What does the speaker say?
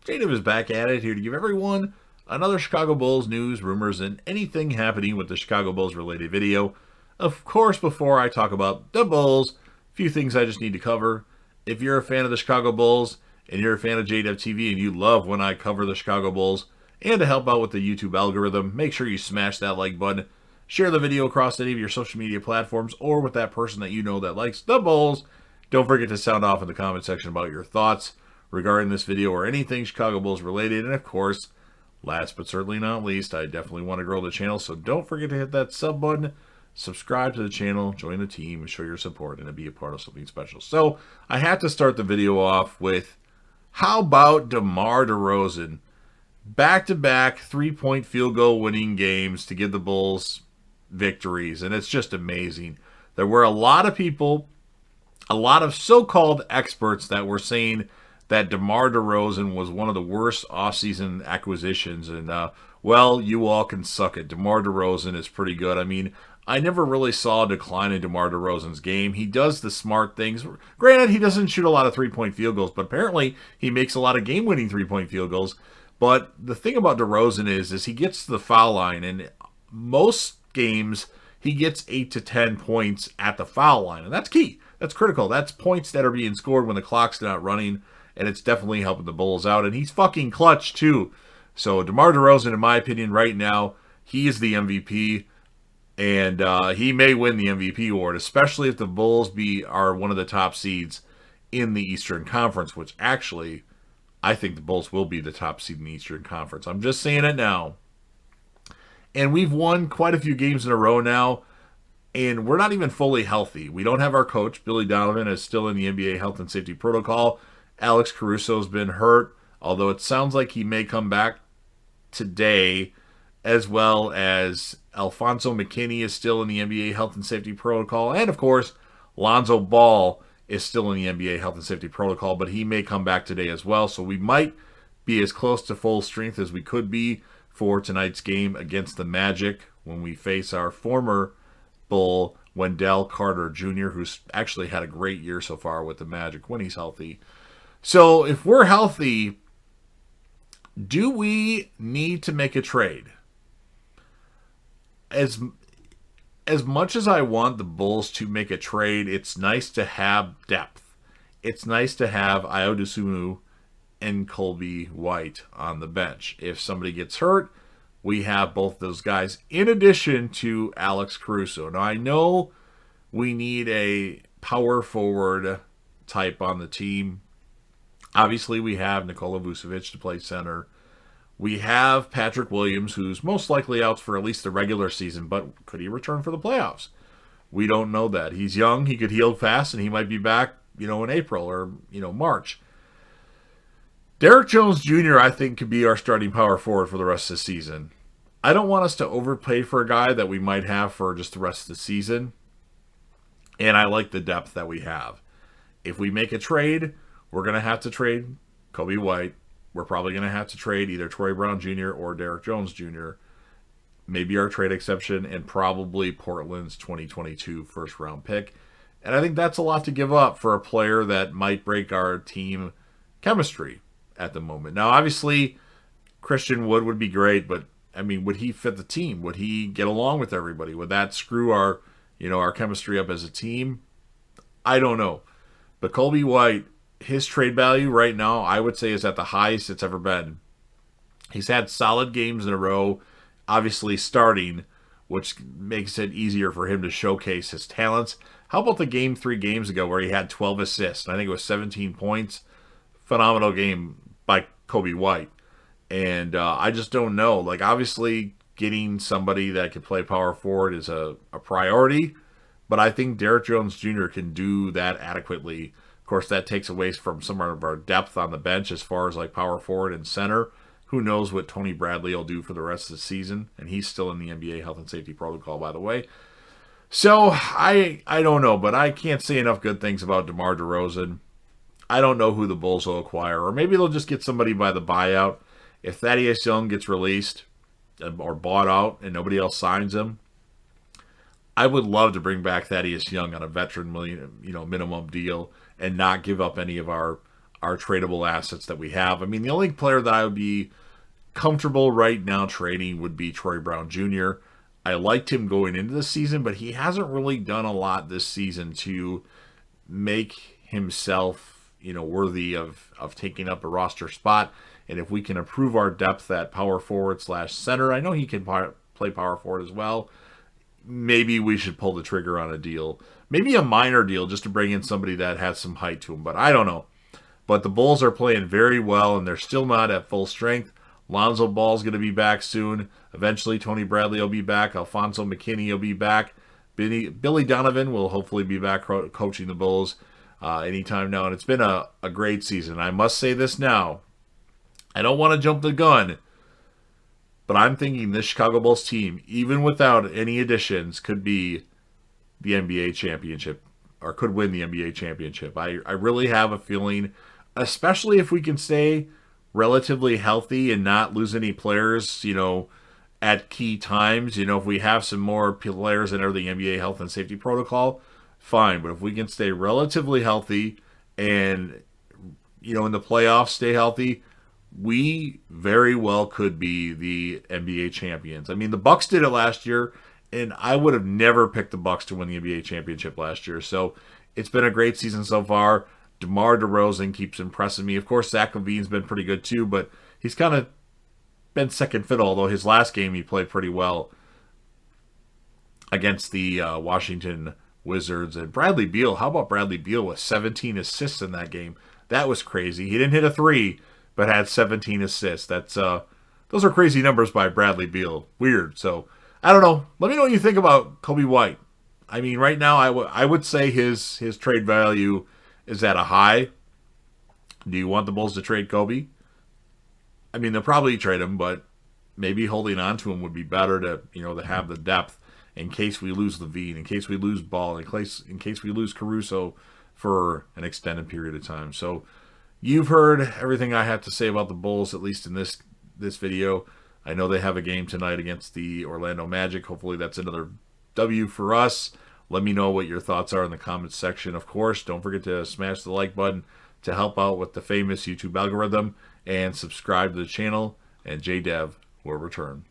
J-Dub is back at it, here to give everyone another Chicago Bulls news, rumors, and anything happening with the Chicago Bulls related video. Of course, before I talk about the Bulls, a few things I just need to cover. If you're a fan of the Chicago Bulls and you're a fan of J-Dub TV and you love when I cover the Chicago Bulls, and to help out with the YouTube algorithm, make sure you smash that like button. Share the video across any of your social media platforms or with that person that you know that likes the Bulls. Don't forget to sound off in the comment section about your thoughts regarding this video or anything Chicago Bulls related. And of course, last but certainly not least, I definitely want to grow the channel, so don't forget to hit that sub button, subscribe to the channel, join the team, show your support, and be a part of something special. So I have to start the video off with, how about DeMar DeRozan? Back-to-back three-point field goal winning games to give the Bulls victories, and it's just amazing. There were a lot of people, a lot of so-called experts that were saying that DeMar DeRozan was one of the worst offseason acquisitions. And, well, you all can suck it. DeMar DeRozan is pretty good. I mean, I never really saw a decline in DeMar DeRozan's game. He does the smart things. Granted, he doesn't shoot a lot of three-point field goals, but apparently he makes a lot of game-winning three-point field goals. But the thing about DeRozan is he gets to the foul line, and most games he gets 8 to 10 points at the foul line, and that's key. That's critical. That's points that are being scored when the clock's not running, and it's definitely helping the Bulls out. And he's fucking clutch, too. So DeMar DeRozan, in my opinion, right now, he is the MVP. And he may win the MVP award, especially if the Bulls are one of the top seeds in the Eastern Conference, which actually, I think the Bulls will be the top seed in the Eastern Conference. I'm just saying it now. And we've won quite a few games in a row now. And we're not even fully healthy. We don't have our coach. Billy Donovan is still in the NBA health and safety protocol. Alex Caruso's been hurt, although it sounds like he may come back today, as well as Alfonso McKinney is still in the NBA health and safety protocol. And, of course, Lonzo Ball is still in the NBA health and safety protocol, but he may come back today as well. So we might be as close to full strength as we could be for tonight's game against the Magic when we face our former Bull, Wendell Carter Jr., who's actually had a great year so far with the Magic when he's healthy. So if we're healthy, do we need to make a trade? As much as I want the Bulls to make a trade, it's nice to have depth. It's nice to have Ayo Dosunmu and Coby White on the bench. If somebody gets hurt, we have both those guys in addition to Alex Caruso. Now, I know we need a power forward type on the team. Obviously, we have Nikola Vucevic to play center. We have Patrick Williams, who's most likely out for at least the regular season, but could he return for the playoffs? We don't know that. He's young, he could heal fast, and he might be back, in April or, March. Derrick Jones Jr., I think, could be our starting power forward for the rest of the season. I don't want us to overpay for a guy that we might have for just the rest of the season, and I like the depth that we have. If we make a trade, we're going to have to trade Coby White. We're probably going to have to trade either Troy Brown Jr. or Derrick Jones Jr., maybe our trade exception, and probably Portland's 2022 first-round pick. And I think that's a lot to give up for a player that might break our team chemistry at the moment. Now, obviously, Christian Wood be great, but, would he fit the team? Would he get along with everybody? Would that screw our chemistry up as a team? I don't know. But Coby White, his trade value right now, I would say, is at the highest it's ever been. He's had solid games in a row, obviously starting, which makes it easier for him to showcase his talents. How about the game 3 games ago where he had 12 assists? I think it was 17 points. Phenomenal game by Coby White. And I just don't know. Obviously, getting somebody that can play power forward is a priority, but I think Derrick Jones Jr. can do that adequately. Of course, that takes away from some of our depth on the bench as far as power forward and center. Who knows what Tony Bradley will do for the rest of the season? And he's still in the NBA health and safety protocol, by the way. So, I don't know, but I can't say enough good things about DeMar DeRozan. I don't know who the Bulls will acquire, or maybe they'll just get somebody by the buyout. If Thaddeus Young gets released or bought out and nobody else signs him, I would love to bring back Thaddeus Young on a veteran minimum deal and not give up any of our our tradable assets that we have. I mean, the only player that I would be comfortable right now trading would be Troy Brown Jr. I liked him going into the season, but he hasn't really done a lot this season to make himself, worthy of taking up a roster spot. And if we can improve our depth at power forward / center, I know he can play power forward as well. Maybe we should pull the trigger on a deal. Maybe a minor deal just to bring in somebody that has some height to him, but I don't know. But the Bulls are playing very well, and they're still not at full strength. Lonzo Ball's going to be back soon. Eventually, Tony Bradley will be back. Alfonso McKinney will be back. Billy Donovan will hopefully be back coaching the Bulls anytime now. And it's been a great season. I must say this now. I don't want to jump the gun, but I'm thinking this Chicago Bulls team, even without any additions, could be the NBA championship, or could win the NBA championship. I really have a feeling, especially if we can stay relatively healthy and not lose any players, at key times. If we have some more players that are the NBA health and safety protocol, fine. But if we can stay relatively healthy and, in the playoffs stay healthy, we very well could be the NBA champions. I mean, the Bucks did it last year, and I would have never picked the Bucks to win the NBA championship last year. So it's been a great season so far. DeMar DeRozan keeps impressing me. Of course, Zach LaVine's been pretty good too, but he's kind of been second fiddle, although his last game he played pretty well against the Washington Wizards. And Bradley Beal, how about Bradley Beal with 17 assists in that game? That was crazy. He didn't hit a three, but had 17 assists. Those are crazy numbers by Bradley Beal. Weird. So, I don't know. Let me know what you think about Coby White. I mean, right now, I would say his trade value is at a high. Do you want the Bulls to trade Coby? I mean, they'll probably trade him, but maybe holding on to him would be better to have the depth in case we lose LaVine, in case we lose Ball, in case we lose Caruso for an extended period of time. So you've heard everything I have to say about the Bulls, at least in this video. I know they have a game tonight against the Orlando Magic. Hopefully that's another W for us. Let me know what your thoughts are in the comments section. Of course, don't forget to smash the like button to help out with the famous YouTube algorithm, and subscribe to the channel, and JDev will return.